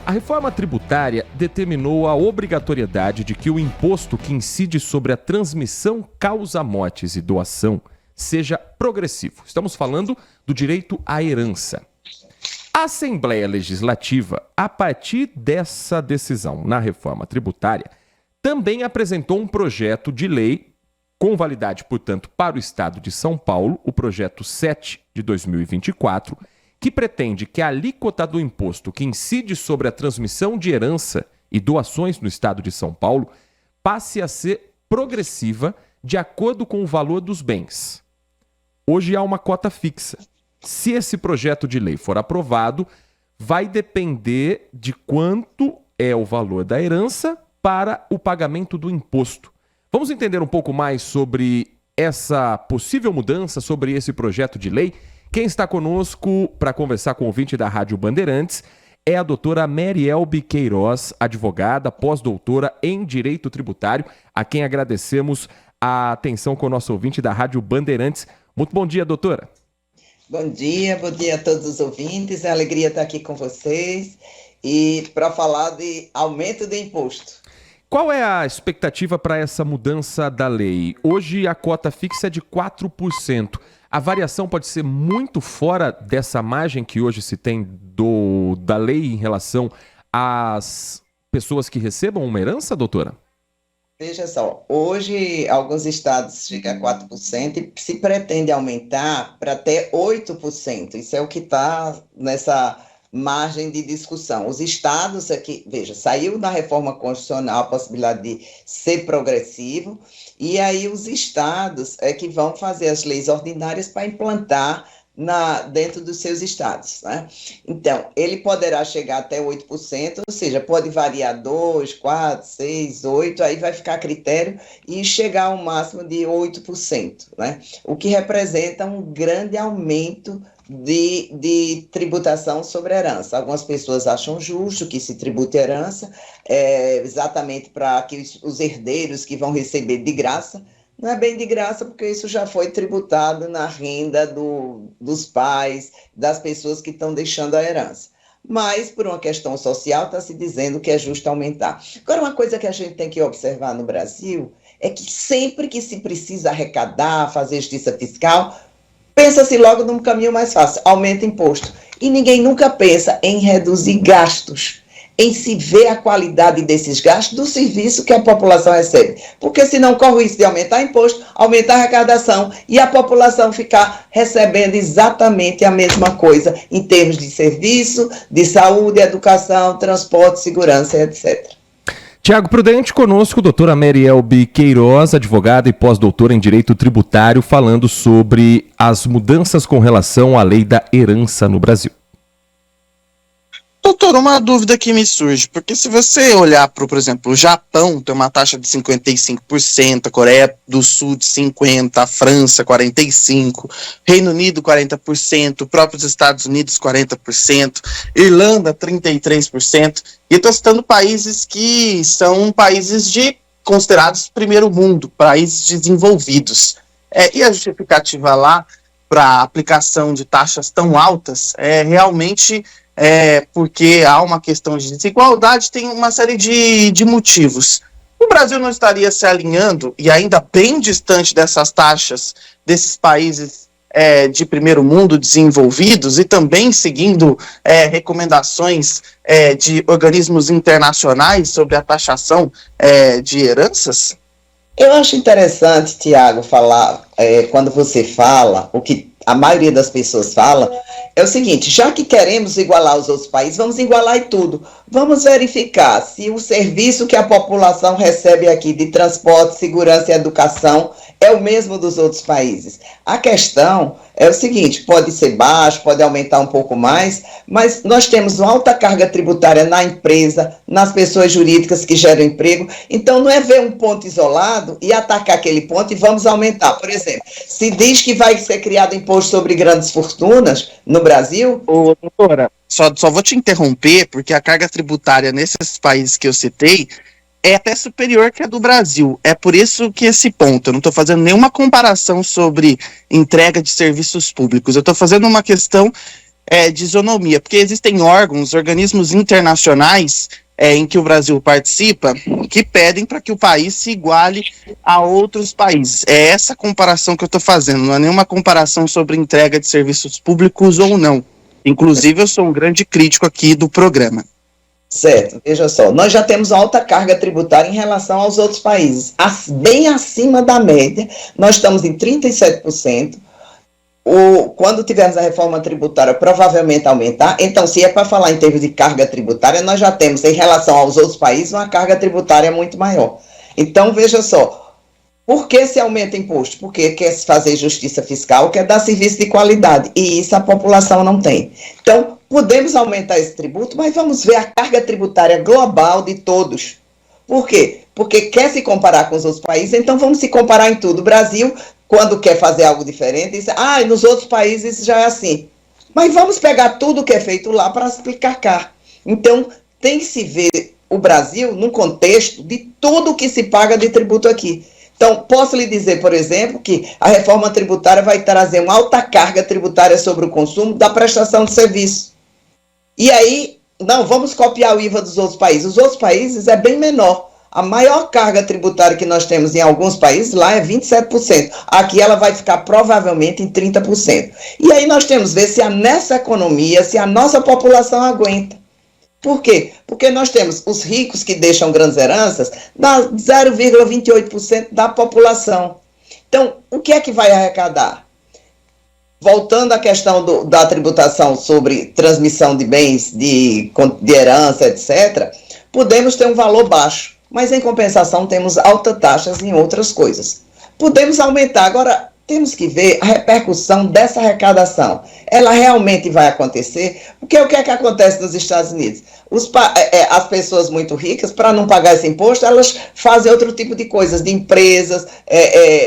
A reforma tributária determinou a obrigatoriedade de que o imposto que incide sobre a transmissão, causa-mortes e doação seja progressivo. Estamos falando do direito à herança. A Assembleia Legislativa, a partir dessa decisão na reforma tributária, também apresentou um projeto de lei com validade, portanto, para o Estado de São Paulo, o projeto 7 de 2024, que pretende que a alíquota do imposto que incide sobre a transmissão de herança e doações no Estado de São Paulo passe a ser progressiva de acordo com o valor dos bens. Hoje há uma cota fixa. Se esse projeto de lei for aprovado, vai depender de quanto é o valor da herança para o pagamento do imposto. Vamos entender um pouco mais sobre essa possível mudança, sobre esse projeto de lei. Quem está conosco para conversar com o ouvinte da Rádio Bandeirantes é a doutora Merielbe Queiroz, advogada, pós-doutora em Direito Tributário, a quem agradecemos a atenção com o nosso ouvinte da Rádio Bandeirantes. Muito bom dia, doutora. Bom dia a todos os ouvintes, é uma alegria estar aqui com vocês e para falar de aumento do imposto. Qual é a expectativa para essa mudança da lei? Hoje a cota fixa é de 4%. A variação pode ser muito fora dessa margem que hoje se tem da lei em relação às pessoas que recebam uma herança, doutora? Veja só, hoje alguns estados chegam a 4% e se pretende aumentar para até 8%. Isso é o que está nessa margem de discussão. Os estados aqui, veja, saiu na reforma constitucional a possibilidade de ser progressivo, e aí os estados é que vão fazer as leis ordinárias para implantar dentro dos seus estados, né? Então, ele poderá chegar até 8%, ou seja, pode variar 2, 4, 6, 8, aí vai ficar a critério e chegar ao máximo de 8%, né? O que representa um grande aumento de tributação sobre a herança. Algumas pessoas acham justo que se tribute a herança, exatamente para que os herdeiros que vão receber de graça. Não é bem de graça, porque isso já foi tributado na renda dos pais, das pessoas que estão deixando a herança. Mas, por uma questão social, está se dizendo que é justo aumentar. Agora, uma coisa que a gente tem que observar no Brasil é que sempre que se precisa arrecadar, fazer justiça fiscal, pensa-se logo num caminho mais fácil, aumenta imposto. E ninguém nunca pensa em reduzir gastos, em se ver a qualidade desses gastos do serviço que a população recebe. Porque senão corre o risco de aumentar imposto, aumentar a arrecadação e a população ficar recebendo exatamente a mesma coisa em termos de serviço, de saúde, educação, transporte, segurança, etc. Tiago Prudente, conosco, doutora Merielbe Queiroz, advogada e pós-doutora em Direito Tributário, falando sobre as mudanças com relação à lei da herança no Brasil. Doutor, uma dúvida que me surge, porque se você olhar para, por exemplo, o Japão tem uma taxa de 55%, a Coreia do Sul de 50%, a França 45%, Reino Unido 40%, próprios Estados Unidos 40%, Irlanda 33%, e estou citando países que são países considerados primeiro mundo, países desenvolvidos. E a justificativa lá para a aplicação de taxas tão altas é realmente porque há uma questão de desigualdade, tem uma série de motivos. O Brasil não estaria se alinhando, e ainda bem distante dessas taxas, desses países de primeiro mundo desenvolvidos, e também seguindo recomendações de organismos internacionais sobre a taxação de heranças? Eu acho interessante, Tiago, falar, quando você fala, o que a maioria das pessoas fala, é o seguinte: já que queremos igualar os outros países, vamos igualar em tudo. Vamos verificar se o serviço que a população recebe aqui de transporte, segurança e educação é o mesmo dos outros países. A questão é o seguinte: pode ser baixo, pode aumentar um pouco mais, mas nós temos uma alta carga tributária na empresa, nas pessoas jurídicas que geram emprego. Então, não é ver um ponto isolado e atacar aquele ponto e vamos aumentar. Por exemplo, se diz que vai ser criado imposto sobre grandes fortunas no Brasil... Ô, doutora, só vou te interromper, porque a carga tributária nesses países que eu citei é até superior que a do Brasil. É por isso que esse ponto, eu não estou fazendo nenhuma comparação sobre entrega de serviços públicos, eu estou fazendo uma questão de isonomia, porque existem organismos internacionais em que o Brasil participa, que pedem para que o país se iguale a outros países. É essa comparação que eu estou fazendo, não é nenhuma comparação sobre entrega de serviços públicos ou não. Inclusive, eu sou um grande crítico aqui do programa. Certo, veja só, nós já temos alta carga tributária em relação aos outros países, bem acima da média, nós estamos em 37%, quando tivermos a reforma tributária, provavelmente aumentar. Então, se é para falar em termos de carga tributária, nós já temos, em relação aos outros países, uma carga tributária muito maior. Então, veja só, por que se aumenta imposto? Porque quer se fazer justiça fiscal, quer dar serviço de qualidade, e isso a população não tem. Então, podemos aumentar esse tributo, mas vamos ver a carga tributária global de todos. Por quê? Porque quer se comparar com os outros países, então vamos se comparar em tudo. O Brasil, quando quer fazer algo diferente, diz, nos outros países já é assim. Mas vamos pegar tudo que é feito lá para explicar cá. Então, tem que se ver o Brasil num contexto de tudo que se paga de tributo aqui. Então, posso lhe dizer, por exemplo, que a reforma tributária vai trazer uma alta carga tributária sobre o consumo da prestação de serviço. E aí, não, vamos copiar o IVA dos outros países. Os outros países é bem menor. A maior carga tributária que nós temos em alguns países lá é 27%. Aqui ela vai ficar provavelmente em 30%. E aí nós temos que ver se nessa economia, se a nossa população aguenta. Por quê? Porque nós temos os ricos que deixam grandes heranças, dá 0,28% da população. Então, o que é que vai arrecadar? Voltando à questão da tributação sobre transmissão de bens, de herança, etc., podemos ter um valor baixo, mas em compensação temos altas taxas em outras coisas. Podemos aumentar. Agora, temos que ver a repercussão dessa arrecadação. Ela realmente vai acontecer? Porque o que é que acontece nos Estados Unidos? As pessoas muito ricas, para não pagar esse imposto, elas fazem outro tipo de coisas, de empresas,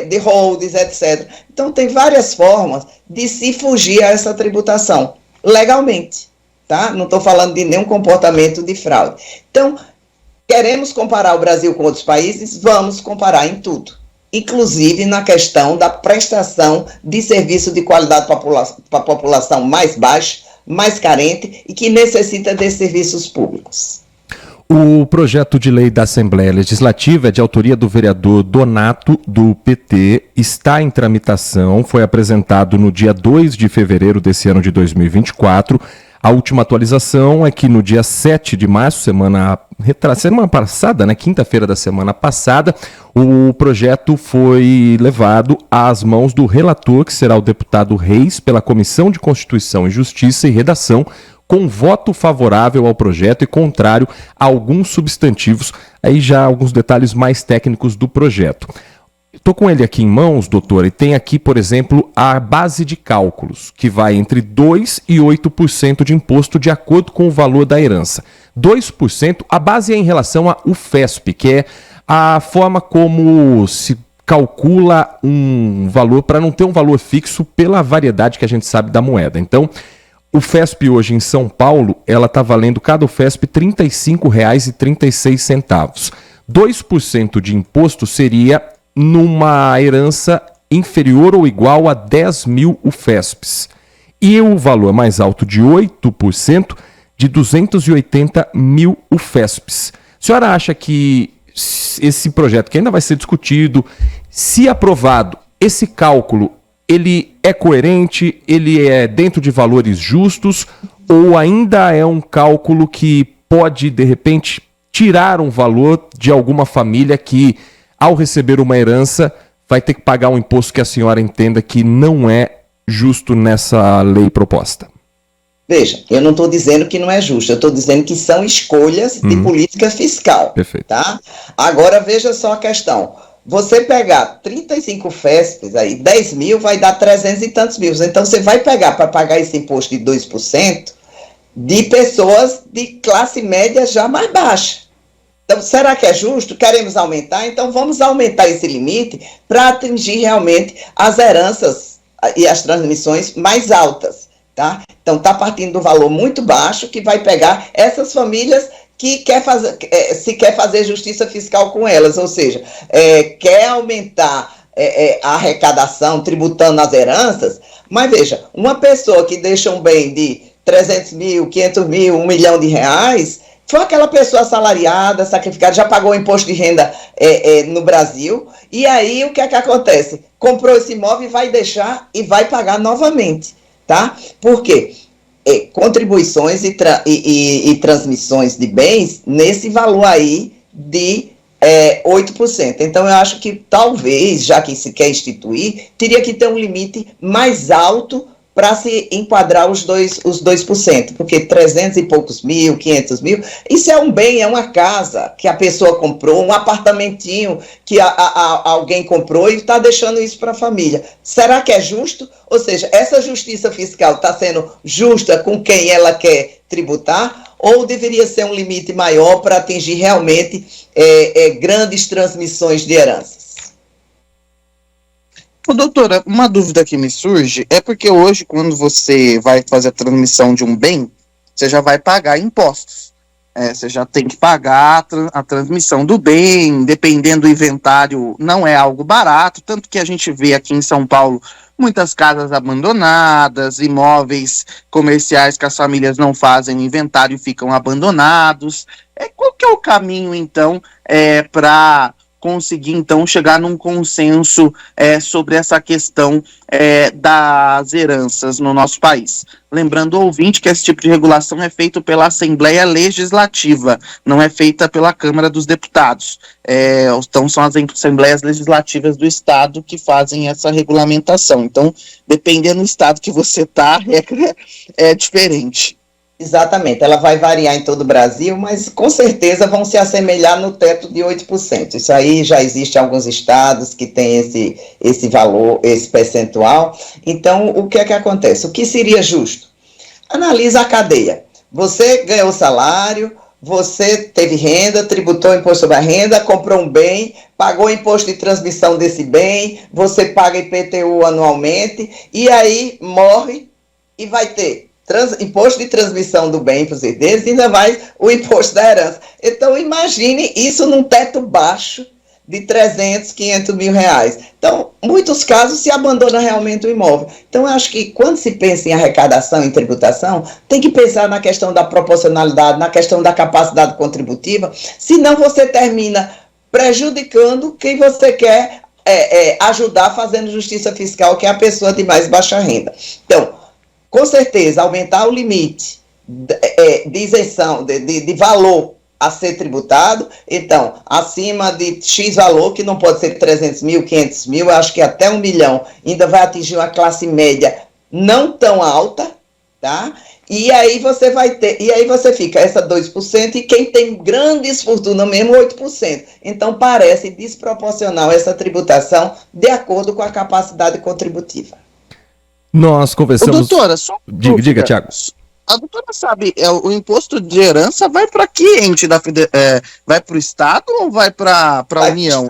de holdings, etc. Então, tem várias formas de se fugir a essa tributação, legalmente, tá? Não estou falando de nenhum comportamento de fraude. Então, queremos comparar o Brasil com outros países? Vamos comparar em tudo, inclusive na questão da prestação de serviço de qualidade para a população mais baixa, mais carente e que necessita de serviços públicos. O projeto de lei da Assembleia Legislativa é de autoria do vereador Donato, do PT, está em tramitação, foi apresentado no dia 2 de fevereiro desse ano de 2024. A última atualização é que no dia 7 de março, semana passada, né, quinta-feira da semana passada, o projeto foi levado às mãos do relator, que será o deputado Reis, pela Comissão de Constituição e Justiça e Redação, com voto favorável ao projeto e contrário a alguns substantivos, aí já alguns detalhes mais técnicos do projeto. Estou com ele aqui em mãos, doutora, e tem aqui, por exemplo, a base de cálculos, que vai entre 2% e 8% de imposto de acordo com o valor da herança. 2%, a base é em relação ao UFESP, que é a forma como se calcula um valor, para não ter um valor fixo pela variedade que a gente sabe da moeda. Então, o FESP hoje em São Paulo, ela está valendo cada FESP R$ 35,36. 2% de imposto seria numa herança inferior ou igual a 10 mil UFESPs. E o valor mais alto de 8% de 280 mil UFESPs. A senhora acha que esse projeto, que ainda vai ser discutido, se aprovado, esse cálculo, ele é coerente, ele é dentro de valores justos, ou ainda é um cálculo que pode, de repente, tirar um valor de alguma família que, ao receber uma herança, vai ter que pagar um imposto que a senhora entenda que não é justo nessa lei proposta? Veja, eu não estou dizendo que não é justo, eu estou dizendo que são escolhas de política fiscal. Perfeito. Tá? Agora, veja só a questão. Você pegar 35 FESPs, aí 10 mil vai dar 300 e tantos mil. Então, você vai pegar para pagar esse imposto de 2% de pessoas de classe média já mais baixa. Então, será que é justo? Queremos aumentar? Então, vamos aumentar esse limite para atingir realmente as heranças e as transmissões mais altas. Tá? Então, está partindo do valor muito baixo que vai pegar essas famílias que se quer fazer justiça fiscal com elas, ou seja, quer aumentar a arrecadação tributando as heranças, mas veja, uma pessoa que deixa um bem de 300 mil, 500 mil, 1 milhão de reais, foi aquela pessoa assalariada, sacrificada, já pagou o imposto de renda no Brasil, e aí o que é que acontece? Comprou esse imóvel e vai deixar e vai pagar novamente, tá? Por quê? Contribuições e transmissões de bens nesse valor aí de 8%. Então, eu acho que talvez, já que se quer instituir, teria que ter um limite mais alto para se enquadrar os 2%, porque 300 e poucos mil, 500 mil, isso é um bem, é uma casa que a pessoa comprou, um apartamentinho que alguém comprou e está deixando isso para a família. Será que é justo? Ou seja, essa justiça fiscal está sendo justa com quem ela quer tributar, ou deveria ser um limite maior para atingir realmente grandes transmissões de heranças? Ô, doutora, uma dúvida que me surge é porque hoje, quando você vai fazer a transmissão de um bem, você já vai pagar impostos. Você já tem que pagar a transmissão do bem, dependendo do inventário, não é algo barato, tanto que a gente vê aqui em São Paulo muitas casas abandonadas, imóveis comerciais que as famílias não fazem inventário e ficam abandonados. Qual que é o caminho, então, para conseguir, então, chegar num consenso sobre essa questão das heranças no nosso país? Lembrando ao ouvinte que esse tipo de regulação é feito pela Assembleia Legislativa, não é feita pela Câmara dos Deputados. Então, são as Assembleias Legislativas do Estado que fazem essa regulamentação. Então, dependendo do estado que você está, a regra é diferente. Exatamente, ela vai variar em todo o Brasil, mas com certeza vão se assemelhar no teto de 8%. Isso aí já existe em alguns estados que tem esse valor, esse percentual. Então, o que é que acontece? O que seria justo? Analisa a cadeia. Você ganhou salário, você teve renda, tributou imposto sobre a renda, comprou um bem, pagou imposto de transmissão desse bem, você paga IPTU anualmente, e aí morre e vai ter imposto de transmissão do bem para os herdeiros e ainda mais o imposto da herança. Então, imagine isso num teto baixo de 300, 500 mil reais. Então, muitos casos se abandona realmente o imóvel. Então, eu acho que quando se pensa em arrecadação e tributação, tem que pensar na questão da proporcionalidade, na questão da capacidade contributiva, senão você termina prejudicando quem você quer ajudar fazendo justiça fiscal, que é a pessoa de mais baixa renda. Então, com certeza, aumentar o limite de isenção, de valor a ser tributado. Então, acima de X valor, que não pode ser 300 mil, 500 mil, eu acho que até 1 milhão ainda vai atingir uma classe média não tão alta, tá? E aí você vai ter, e aí você fica essa 2%, e quem tem grandes fortunas mesmo, 8%. Então, parece desproporcional essa tributação de acordo com a capacidade contributiva. Nós conversamos... Doutora, só diga, Tiago. A doutora sabe, o imposto de herança vai para que ente vai para o Estado ou vai para a União?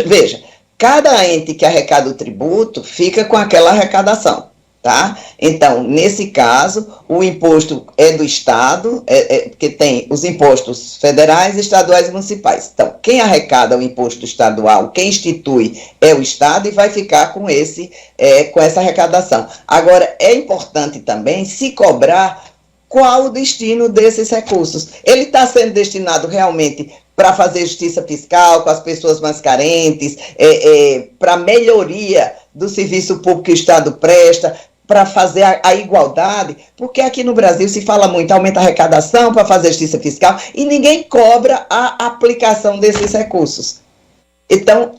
Veja, cada ente que arrecada o tributo fica com aquela arrecadação, tá? Então, nesse caso, o imposto é do Estado, porque tem os impostos federais, estaduais e municipais. Então, quem arrecada o imposto estadual, quem institui é o Estado e vai ficar com essa arrecadação. Agora, é importante também se cobrar qual o destino desses recursos. Ele está sendo destinado realmente para fazer justiça fiscal com as pessoas mais carentes, para melhoria do serviço público que o Estado presta, para fazer a igualdade, porque aqui no Brasil se fala muito, aumenta a arrecadação para fazer justiça fiscal, e ninguém cobra a aplicação desses recursos. Então,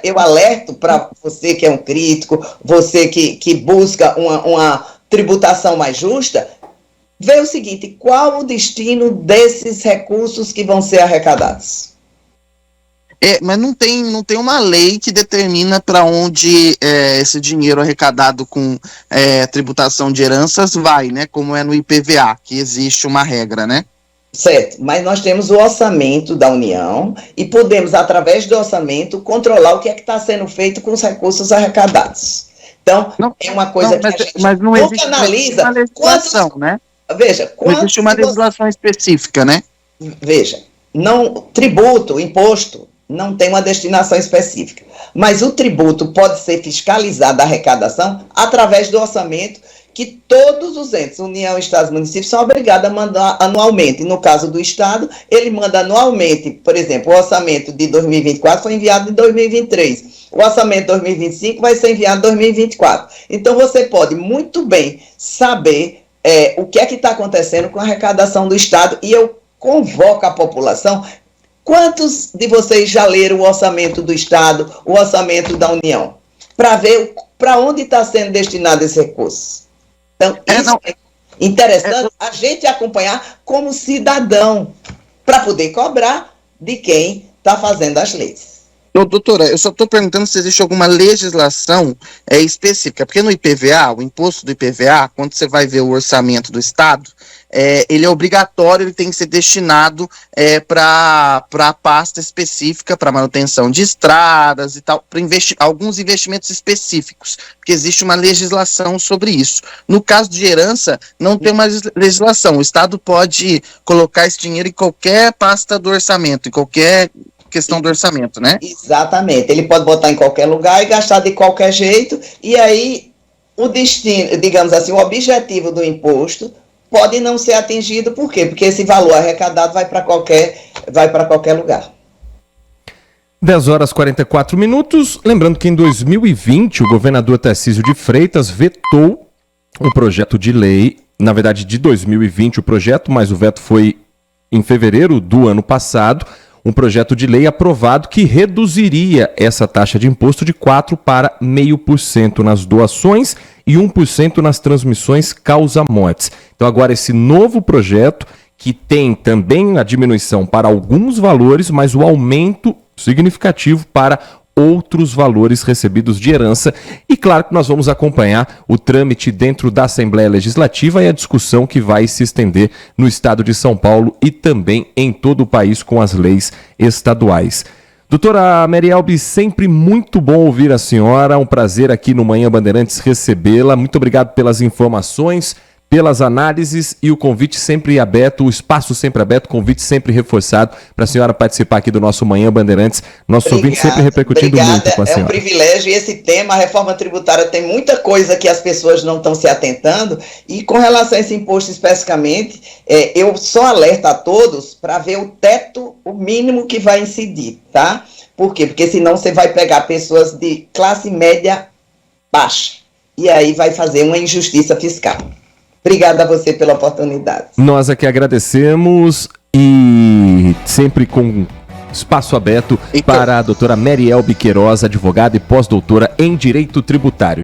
eu alerto para você que é um crítico, você que busca uma tributação mais justa, vê o seguinte: qual o destino desses recursos que vão ser arrecadados? Mas não tem uma lei que determina para onde esse dinheiro arrecadado com tributação de heranças vai, né? Como é no IPVA, que existe uma regra, né? Certo, mas nós temos o orçamento da União e podemos, através do orçamento, controlar o que é que está sendo feito com os recursos arrecadados. Então, é uma coisa que a gente não existe analisa. Uma legislação, né? Veja, não existe uma legislação específica, né? Veja, tributo, imposto, não tem uma destinação específica, mas o tributo pode ser fiscalizado, a arrecadação, através do orçamento, que todos os entes, União, Estados e municípios, são obrigados a mandar anualmente. No caso do Estado, ele manda anualmente, por exemplo, o orçamento de 2024 foi enviado em 2023. O orçamento de 2025 vai ser enviado em 2024. Então, você pode muito bem saber o que é que está acontecendo com a arrecadação do Estado, e eu convoco a população. Quantos de vocês já leram o orçamento do Estado, o orçamento da União, para ver para onde está sendo destinado esse recurso? Então, isso é interessante a gente acompanhar como cidadão, para poder cobrar de quem está fazendo as leis. Doutora, eu só estou perguntando se existe alguma legislação específica, porque no IPVA, o imposto do IPVA, quando você vai ver o orçamento do Estado, ele é obrigatório, ele tem que ser destinado para a pasta específica, para manutenção de estradas e tal, para alguns investimentos específicos, porque existe uma legislação sobre isso. No caso de herança, não tem uma legislação, o Estado pode colocar esse dinheiro em qualquer pasta do orçamento, em qualquer questão do orçamento, né? Exatamente, ele pode botar em qualquer lugar e gastar de qualquer jeito, e aí o destino, digamos assim, o objetivo do imposto pode não ser atingido. Por quê? Porque esse valor arrecadado vai para qualquer lugar. 10 horas e 44 minutos. Lembrando que em 2020 o governador Tarcísio de Freitas vetou um projeto de lei, na verdade de 2020 o projeto, mas o veto foi em fevereiro do ano passado, um projeto de lei aprovado que reduziria essa taxa de imposto de 4% para 0,5% nas doações e 1% nas transmissões causa-mortes. Então agora esse novo projeto, que tem também a diminuição para alguns valores, mas o aumento significativo para outros valores recebidos de herança. E claro que nós vamos acompanhar o trâmite dentro da Assembleia Legislativa e a discussão que vai se estender no estado de São Paulo e também em todo o país com as leis estaduais. Doutora Marielbe, sempre muito bom ouvir a senhora, um prazer aqui no Manhã Bandeirantes recebê-la. Muito obrigado pelas informações, pelas análises e o convite sempre aberto, o espaço sempre aberto, o convite sempre reforçado para a senhora participar aqui do nosso Manhã Bandeirantes. Nosso ouvinte sempre repercutindo muito com a senhora. É um privilégio, e esse tema, a reforma tributária, tem muita coisa que as pessoas não estão se atentando, e com relação a esse imposto especificamente, eu só alerto a todos para ver o teto, o mínimo que vai incidir, tá? Por quê? Porque senão você vai pegar pessoas de classe média baixa, e aí vai fazer uma injustiça fiscal. Obrigada a você pela oportunidade. Nós aqui agradecemos e sempre com espaço aberto para a doutora Marielbe Queiroz, advogada e pós-doutora em Direito Tributário.